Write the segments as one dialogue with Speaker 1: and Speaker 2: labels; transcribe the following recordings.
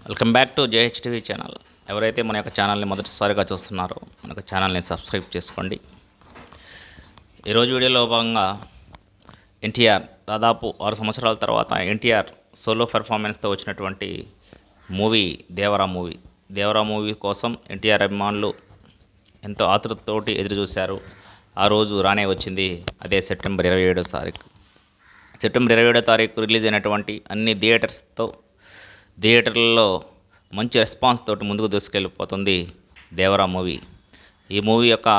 Speaker 1: Welcome back to JHTV channel. ఎవరైతే మన యొక్క ఛానల్ని మొదటిసారిగా చూస్తున్నారో మన యొక్క ఛానల్ని సబ్స్క్రైబ్ చేసుకోండి. ఈరోజు వీడియోలో భాగంగా ఎన్టీఆర్ దాదాపు 6 సంవత్సరాల తర్వాత ఎన్టీఆర్ సోలో పెర్ఫార్మెన్స్తో వచ్చినటువంటి మూవీ దేవరా మూవీ కోసం ఎన్టీఆర్ అభిమానులు ఎంతో ఆతృతతోటి ఎదురు చూశారు. ఆ రోజు రానే వచ్చింది. అదే సెప్టెంబర్ 27వ తారీఖు. సెప్టెంబర్ 27వ తారీఖు రిలీజ్ అయినటువంటి అన్ని థియేటర్లలో మంచి రెస్పాన్స్ తోటి ముందుకు దూసుకెళ్ళిపోతుంది దేవరా మూవీ. ఈ మూవీ యొక్క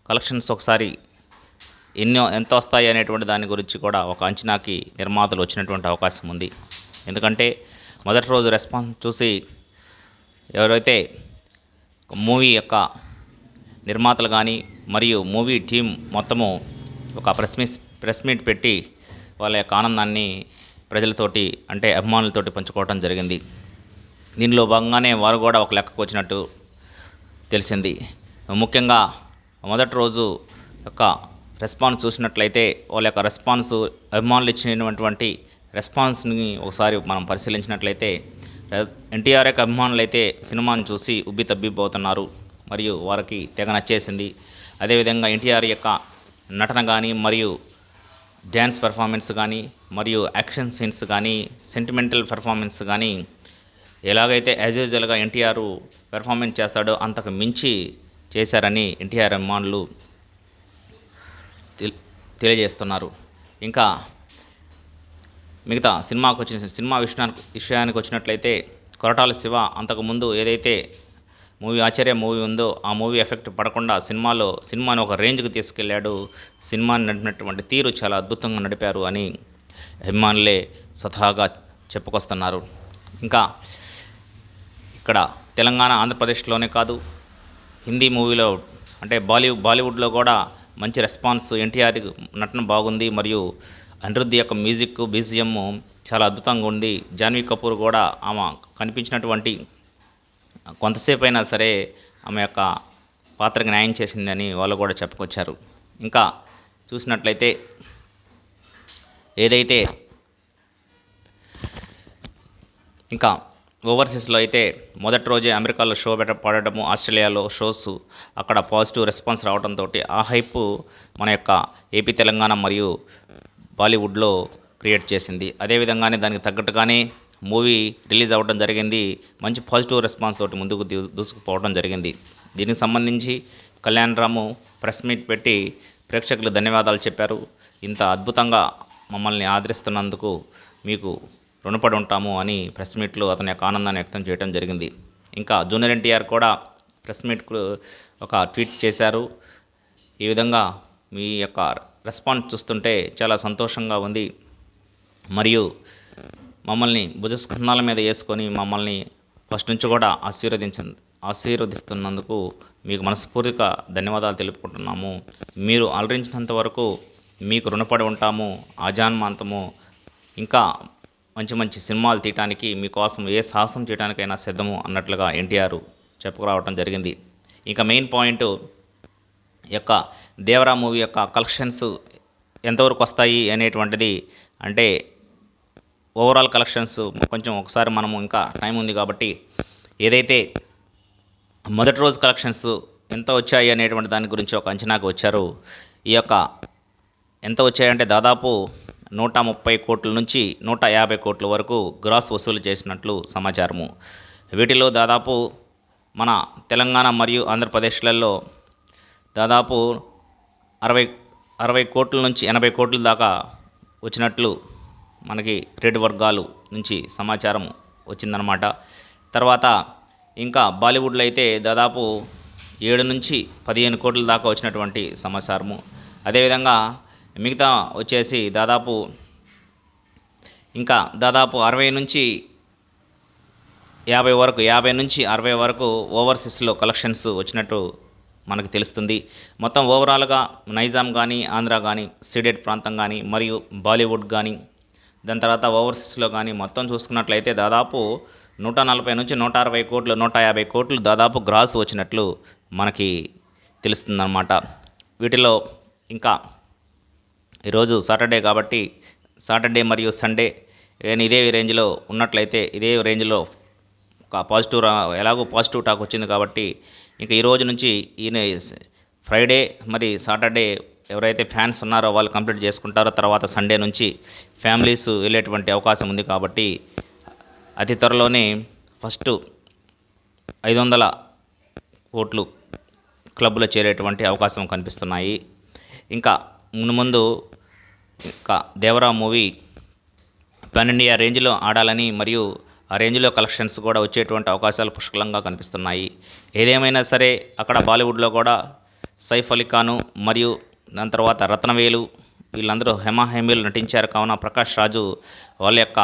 Speaker 1: కలెక్షన్స్ ఒకసారి ఎంత వస్తాయి అనేటువంటి దాని గురించి కూడా ఒక అంచనాకి నిర్మాతలు వచ్చినటువంటి అవకాశం ఉంది. ఎందుకంటే మొదటి రోజు రెస్పాన్స్ చూసి ఎవరైతే మూవీ యొక్క నిర్మాతలు కానీ మరియు మూవీ టీం మొత్తము ఒక ప్రెస్ మీట్ పెట్టి వాళ్ళ యొక్క ఆనందాన్ని ప్రజలతోటి అంటే అభిమానులతోటి పంచుకోవడం జరిగింది. దీనిలో భాగంగానే వారు కూడా ఒక లెక్కకు వచ్చినట్టు తెలిసింది. ముఖ్యంగా మొదటి రోజు యొక్క రెస్పాన్స్ చూసినట్లయితే వాళ్ళ యొక్క రెస్పాన్స్ అభిమానులు ఇచ్చినటువంటి రెస్పాన్స్ని ఒకసారి మనం పరిశీలించినట్లయితే ఎన్టీఆర్ యొక్క అభిమానులు అయితే సినిమాను చూసి ఉబ్బి తబ్బిపోతున్నారు మరియు వారికి తెగ నచ్చేసింది. అదేవిధంగా ఎన్టీఆర్ యొక్క నటన కానీ మరియు డ్యాన్స్ పెర్ఫార్మెన్స్ కానీ మరియు యాక్షన్ సీన్స్ కానీ సెంటిమెంటల్ పెర్ఫార్మెన్స్ కానీ ఎలాగైతే యాజ్ యూజువల్గా ఎన్టీఆర్ పెర్ఫార్మెన్స్ చేస్తాడో అంతకు మించి చేశారని ఎన్టీఆర్ అభిమానులు తెలియజేస్తున్నారు. ఇంకా మిగతా సినిమా విషయానికి వచ్చినట్లయితే కొరటాల శివ అంతకుముందు ఏదైతే ఆచార్య మూవీ ఉందో ఆ మూవీ ఎఫెక్ట్ పడకుండా సినిమాని ఒక రేంజ్కి తీసుకెళ్లాడు. సినిమాని నడిపినటువంటి తీరు చాలా అద్భుతంగా నడిపారు అని అభిమానులే స్వతహాగా చెప్పుకొస్తున్నారు. ఇంకా ఇక్కడ తెలంగాణ ఆంధ్రప్రదేశ్లోనే కాదు, హిందీ మూవీలో అంటే బాలీవుడ్లో కూడా మంచి రెస్పాన్స్. ఎన్టీఆర్ నటన బాగుంది మరియు అనిరుద్ధ్ యొక్క మ్యూజిక్ బీజిఎం చాలా అద్భుతంగా ఉంది. జాన్వీ కపూర్ కూడా ఆమె కనిపించినటువంటి కొంతసేపు అయినా సరే ఆమె యొక్క పాత్రకి న్యాయం చేసిందని వాళ్ళు కూడా చెప్పుకొచ్చారు. ఇంకా చూసినట్లయితే ఏదైతే ఇంకా ఓవర్సీస్లో అయితే మొదటి రోజే అమెరికాలో షో పడటము, ఆస్ట్రేలియాలో షోస్ అక్కడ పాజిటివ్ రెస్పాన్స్ రావడంతో ఆ హైప్ మన యొక్క ఏపీ తెలంగాణ మరియు బాలీవుడ్లో క్రియేట్ చేసింది. అదేవిధంగానే దానికి తగ్గట్టుగానే మూవీ రిలీజ్ అవ్వడం జరిగింది. మంచి పాజిటివ్ రెస్పాన్స్ తోటి ముందుకు దూసుకుపోవడం జరిగింది. దీనికి సంబంధించి కళ్యాణ్ రాము ప్రెస్ మీట్ పెట్టి ప్రేక్షకులు ధన్యవాదాలు చెప్పారు. ఇంత అద్భుతంగా మమ్మల్ని ఆదరిస్తున్నందుకు మీకు రుణపడి ఉంటాము అని ప్రెస్ మీట్లో అతని యొక్క ఆనందాన్ని వ్యక్తం చేయడం జరిగింది. ఇంకా జూనియర్ ఎన్టీఆర్ కూడా ప్రెస్ మీట్కు ఒక ట్వీట్ చేశారు. ఈ విధంగా మీ యొక్క రెస్పాన్స్ చూస్తుంటే చాలా సంతోషంగా ఉంది మరియు మమ్మల్ని భుజస్కంధాల మీద వేసుకొని మమ్మల్ని ఫస్ట్ నుంచి కూడా ఆశీర్వదిస్తున్నందుకు మీకు మనస్ఫూర్తిగా ధన్యవాదాలు తెలుపుకుంటున్నాము. మీరు అలరించినంత వరకు మీకు రుణపడి ఉంటాము ఆజాన్మాంతము. ఇంకా మంచి మంచి సినిమాలు తీయటానికి మీకోసం ఏ సాహసం చేయడానికైనా సిద్ధము అన్నట్లుగా ఎన్టీఆర్ చెప్పుకురావడం జరిగింది. ఇంకా మెయిన్ పాయింట్ యొక్క దేవరా మూవీ యొక్క కలెక్షన్స్ ఎంతవరకు వస్తాయి అనేటువంటిది అంటే ఓవరాల్ కలెక్షన్స్ కొంచెం ఒకసారి మనము ఇంకా టైం ఉంది కాబట్టి ఏదైతే మొదటి రోజు కలెక్షన్స్ ఎంత వచ్చాయి అనేటువంటి దాని గురించి ఒక అంచనాకు వచ్చారు. ఈ యొక్క ఎంత వచ్చాయంటే దాదాపు 130 కోట్ల నుంచి 150 కోట్ల వరకు గ్రాస్ వసూలు చేసినట్లు సమాచారము. వీటిలో దాదాపు మన తెలంగాణ మరియు ఆంధ్రప్రదేశ్లలో దాదాపు 60 కోట్ల నుంచి 80 కోట్ల దాకా వచ్చినట్లు మనకి ట్రేడ్ వర్గాలు నుంచి సమాచారం వచ్చిందనమాట. తర్వాత ఇంకా బాలీవుడ్లో అయితే దాదాపు 7 నుంచి 15 కోట్ల దాకా వచ్చినటువంటి సమాచారము. అదేవిధంగా మిగతా వచ్చేసి దాదాపు 60 నుంచి 50 వరకు ఓవర్సీస్లో కలెక్షన్స్ వచ్చినట్టు మనకు తెలుస్తుంది. మొత్తం ఓవరాల్గా నైజాం కానీ ఆంధ్ర కానీ సీడెడ్ ప్రాంతం కానీ మరియు బాలీవుడ్ కానీ దాని తర్వాత ఓవర్సీస్లో కానీ మొత్తం చూసుకున్నట్లయితే దాదాపు 140 నుంచి 160 కోట్లు 150 కోట్లు దాదాపు గ్రాస్ వచ్చినట్లు మనకి తెలుస్తుందన్నమాట. వీటిలో ఇంకా ఈరోజు సాటర్డే కాబట్టి సాటర్డే మరియు సండే ఇదే రేంజ్లో ఉన్నట్లయితే ఇదే రేంజ్లో ఒక పాజిటివ్ ఎలాగో పాజిటివ్ టాక్ వచ్చింది కాబట్టి ఇంకా ఈ రోజు నుంచి ఈయన ఫ్రైడే మరి సాటర్డే ఎవరైతే ఫ్యాన్స్ ఉన్నారో వాళ్ళు కంప్లీట్ చేసుకుంటారో, తర్వాత సండే నుంచి ఫ్యామిలీస్ వెళ్ళేటువంటి అవకాశం ఉంది కాబట్టి అతి త్వరలోనే ఫస్ట్ 500 కోట్లు క్లబ్లో చేరేటువంటి అవకాశం కనిపిస్తున్నాయి. ఇంకా ముందు ఇంకా దేవరా మూవీ పాన్ ఇండియా రేంజ్లో ఆడాలని మరియు ఆ రేంజ్లో కలెక్షన్స్ కూడా వచ్చేటువంటి అవకాశాలు పుష్కలంగా కనిపిస్తున్నాయి. ఏదేమైనా సరే అక్కడ బాలీవుడ్లో కూడా సైఫ్ అలీ ఖాను మరియు దాని తర్వాత రత్నవేలు వీళ్ళందరూ హేమీలు నటించారు. కావున ప్రకాష్ రాజు వాళ్ళ యొక్క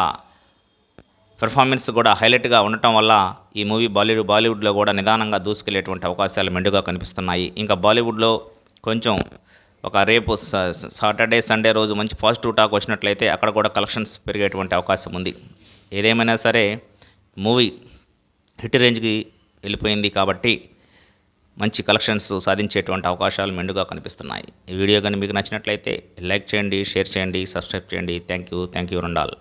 Speaker 1: పెర్ఫార్మెన్స్ కూడా హైలైట్గా ఉండటం వల్ల ఈ మూవీ బాలీవుడ్లో కూడా నిదానంగా దూసుకెళ్లేటువంటి అవకాశాలు మెండుగా కనిపిస్తున్నాయి. ఇంకా బాలీవుడ్లో కొంచెం ఒక రేపు సాటర్డే సండే రోజు మంచి పాజిటివ్ టాక్ వచ్చినట్లయితే అక్కడ కూడా కలెక్షన్స్ పెరిగేటువంటి అవకాశం ఉంది. ఏదేమైనా సరే మూవీ హిట్ రేంజ్కి వెళ్ళిపోయింది కాబట్టి మంచి కలెక్షన్స్ సాధించేటువంటి అవకాశాలు మెండుగా కనిపిస్తున్నాయి. ఈ వీడియో కానీ మీకు నచ్చినట్లయితే లైక్ చేయండి, షేర్ చేయండి, సబ్స్క్రైబ్ చేయండి. Thank you. Thank you all.